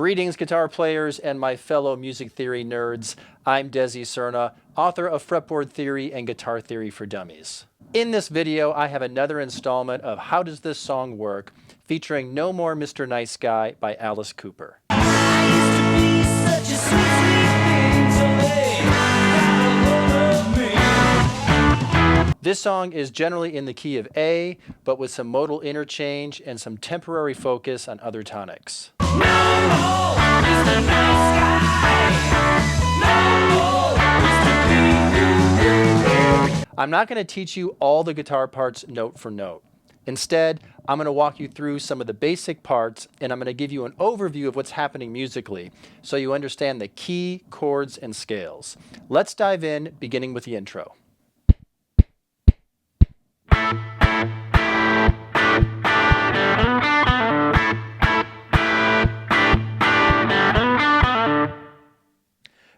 Greetings, guitar players and my fellow music theory nerds. I'm Desi Cerna, author of Fretboard Theory and Guitar Theory for Dummies. In this video, I have another installment of How Does This Song Work, featuring No More Mr. Nice Guy by Alice Cooper. This song is generally in the key of A, but with some modal interchange and some temporary focus on other tonics. I'm not going to teach you all the guitar parts note for note. Instead, I'm going to walk you through some of the basic parts, and I'm going to give you an overview of what's happening musically so you understand the key, chords, and scales. Let's dive in, beginning with the intro.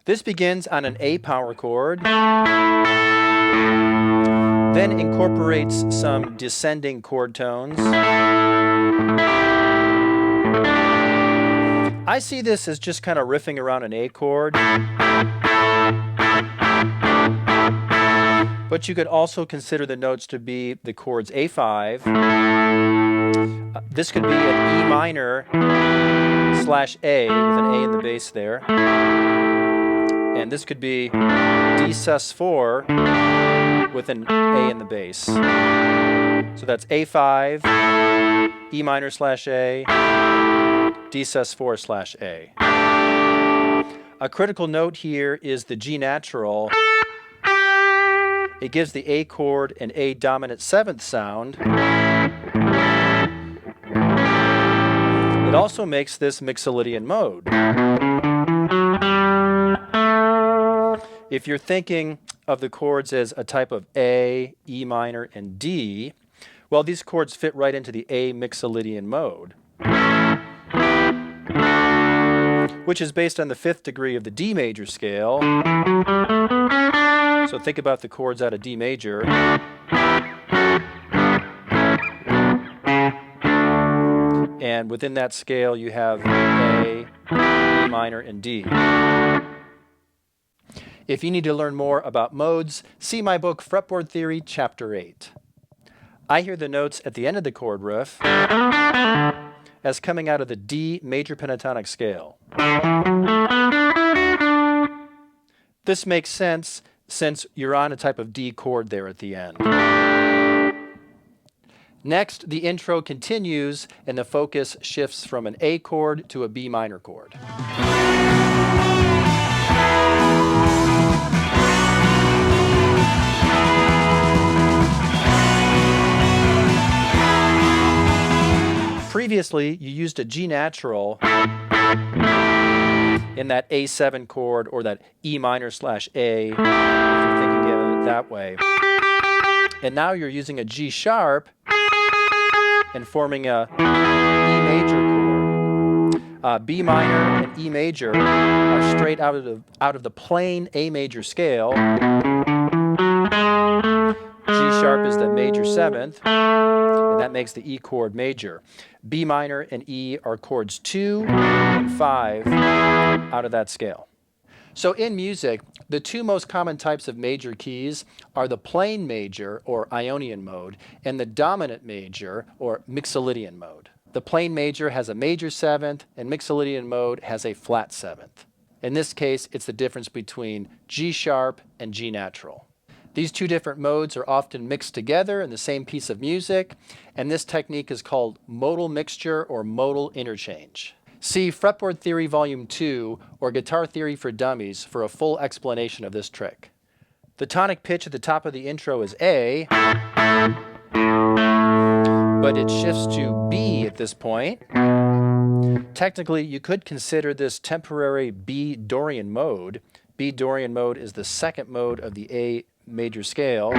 This begins on an A power chord, then incorporates some descending chord tones. I see this as just kind of riffing around an A chord, but you could also consider the notes to be the chords A5. This could be an E minor slash A with an A in the bass there. And this could be D sus4 with an A in the bass. So that's A5, E minor slash A, D sus4 slash A. A critical note here is the G natural. It gives the A chord an A dominant seventh sound. It also makes this Mixolydian mode. If you're thinking of the chords as a type of A, E minor, and D, well, these chords fit right into the A Mixolydian mode, which is based on the 5th degree of the D major scale. So think about the chords out of D major. And within that scale, you have A, E minor, and D. If you need to learn more about modes, see my book Fretboard Theory, Chapter 8. I hear the notes at the end of the chord riff as coming out of the D major pentatonic scale. This makes sense since you're on a type of D chord there at the end. Next, the intro continues and the focus shifts from an A chord to a B minor chord. Previously, you used a G natural in that A7 chord or that E minor slash A, if you're thinking of it that way. And now you're using a G sharp and forming a E major chord. B minor and E major are straight out of the plain A major scale. G sharp is the major seventh, and that makes the E chord major. B minor and E are chords 2 and 5 out of that scale. So in music, the two most common types of major keys are the plain major, or Ionian mode, and the dominant major, or Mixolydian mode. The plain major has a major seventh, and Mixolydian mode has a flat seventh. In this case, it's the difference between G sharp and G natural. These two different modes are often mixed together in the same piece of music, and this technique is called modal mixture or modal interchange. See Fretboard Theory Volume 2 or Guitar Theory for Dummies for a full explanation of this trick. The tonic pitch at the top of the intro is A, but it shifts to B at this point. Technically, you could consider this temporary B Dorian mode. B Dorian mode is the second mode of the A major scale.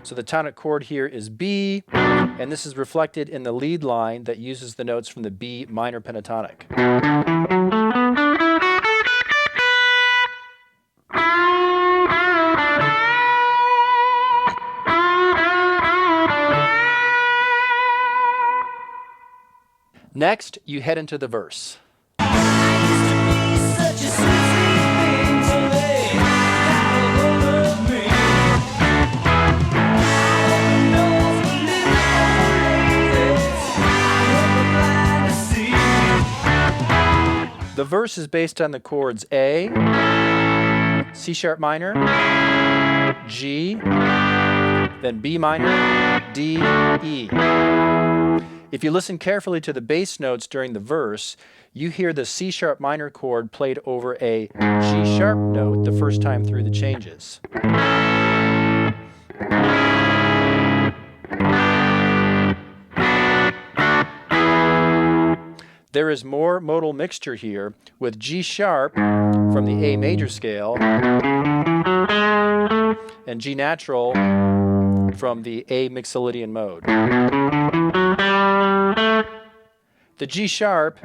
So the tonic chord here is B, and this is reflected in the lead line that uses the notes from the B minor pentatonic. Next, you head into the verse. The verse is based on the chords A, C sharp minor, G, then B minor, D, E. If you listen carefully to the bass notes during the verse, you hear the C sharp minor chord played over a G sharp note the first time through the changes. There is more modal mixture here, with G sharp from the A major scale and G natural from the A mixolydian mode. The G sharp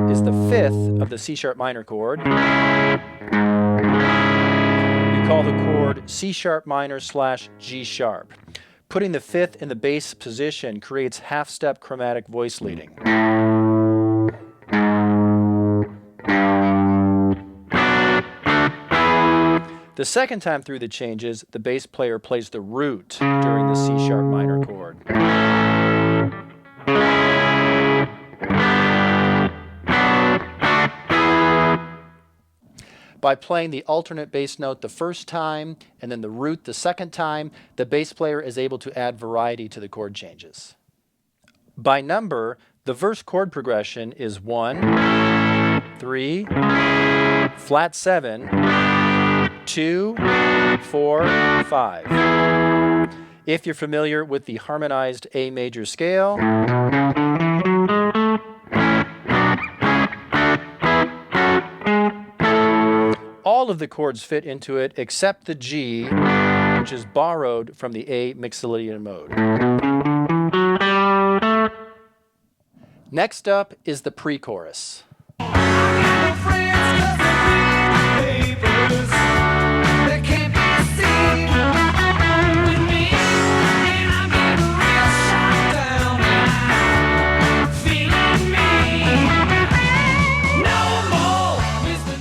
is the fifth of the C sharp minor chord. We call the chord C sharp minor / G sharp. Putting the fifth in the bass position creates half-step chromatic voice leading. The second time through the changes, the bass player plays the root during the C sharp minor chord. By playing the alternate bass note the first time and then the root the second time, the bass player is able to add variety to the chord changes. By number, the verse chord progression is 1, 3, flat 7, 2, 4, 5. If you're familiar with the harmonized A major scale, all of the chords fit into it except the G, which is borrowed from the A mixolydian mode. Next up is the pre-chorus.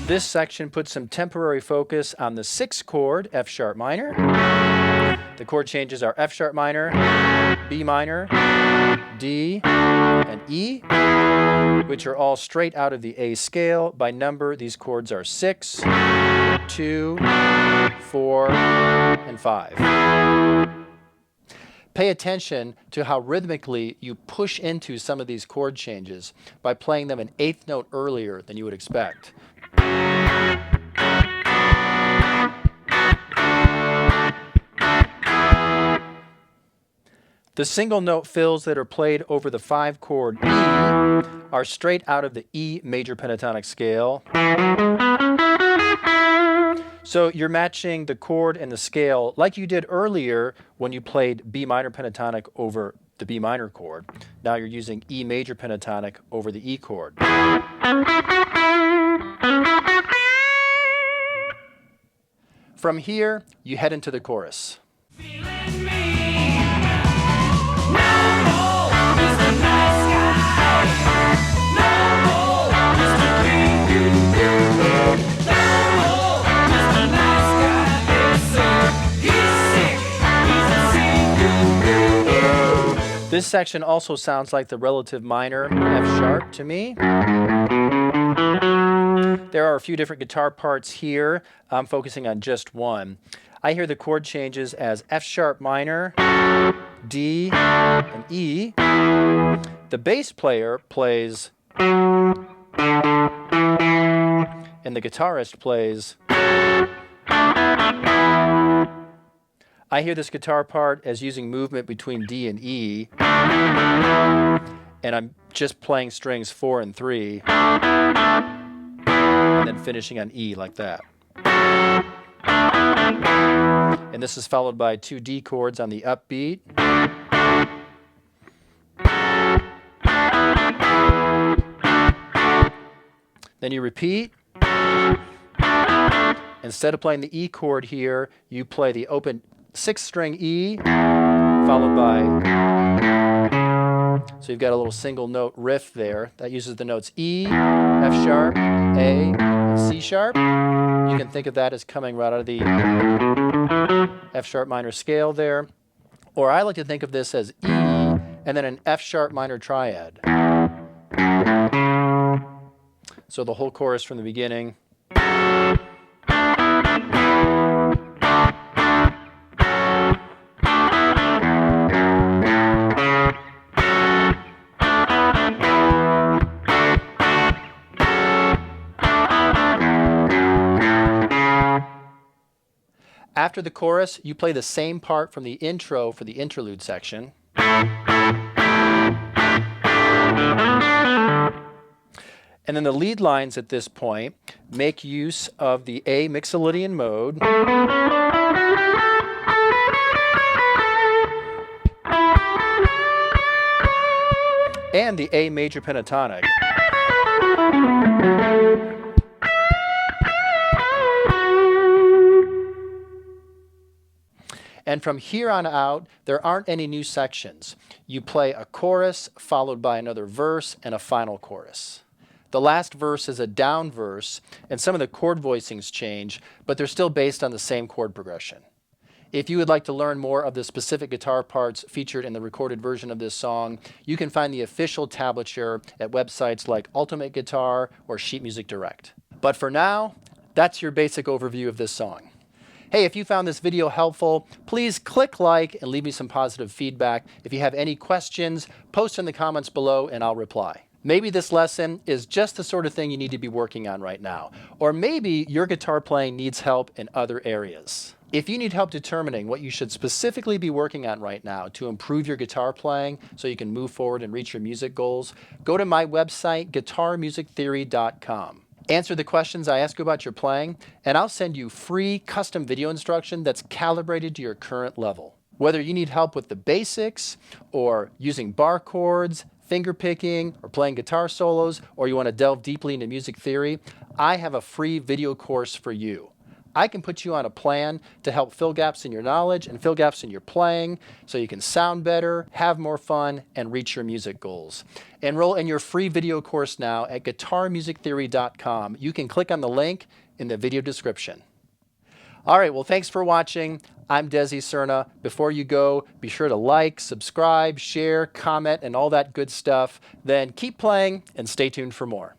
This section puts some temporary focus on the sixth chord, F sharp minor. The chord changes are F sharp minor, B minor, D, and E, which are all straight out of the A scale. By number, these chords are 6, 2, 4, and 5. Pay attention to how rhythmically you push into some of these chord changes by playing them an eighth note earlier than you would expect. The single note fills that are played over the 5-chord E are straight out of the E major pentatonic scale. So you're matching the chord and the scale like you did earlier when you played B minor pentatonic over the B minor chord. Now you're using E major pentatonic over the E chord. From here, you head into the chorus. This section also sounds like the relative minor F sharp to me. There are a few different guitar parts here. I'm focusing on just one. I hear the chord changes as F sharp minor, D, and E. The bass player plays, and the guitarist plays. I hear this guitar part as using movement between D and E, and I'm just playing strings 4 and 3, and then finishing on E like that. And this is followed by 2 D chords on the upbeat. Then you repeat. Instead of playing the E chord here, you play the open 6th string E, followed by So you've got a little single note riff there that uses the notes E, F sharp, A, and C sharp. You can think of that as coming right out of the F sharp minor scale there. Or I like to think of this as E and then an F sharp minor triad. So the whole chorus from the beginning. After the chorus, you play the same part from the intro for the interlude section. And then the lead lines at this point make use of the A Mixolydian mode. And the A major pentatonic. And from here on out, there aren't any new sections. You play a chorus followed by another verse and a final chorus. The last verse is a down verse, and some of the chord voicings change, but they're still based on the same chord progression. If you would like to learn more of the specific guitar parts featured in the recorded version of this song, you can find the official tablature at websites like Ultimate Guitar or Sheet Music Direct. But for now, that's your basic overview of this song. Hey, if you found this video helpful, please click like and leave me some positive feedback. If you have any questions, post in the comments below and I'll reply. Maybe this lesson is just the sort of thing you need to be working on right now. Or maybe your guitar playing needs help in other areas. If you need help determining what you should specifically be working on right now to improve your guitar playing so you can move forward and reach your music goals, go to my website, guitarmusictheory.com. Answer the questions I ask you about your playing, and I'll send you free custom video instruction that's calibrated to your current level. Whether you need help with the basics, or using bar chords, finger picking, or playing guitar solos, or you want to delve deeply into music theory, I have a free video course for you. I can put you on a plan to help fill gaps in your knowledge and fill gaps in your playing so you can sound better, have more fun, and reach your music goals. Enroll in your free video course now at guitarmusictheory.com. You can click on the link in the video description. All right, well, thanks for watching. I'm Desi Cerna. Before you go, be sure to like, subscribe, share, comment, and all that good stuff. Then keep playing and stay tuned for more.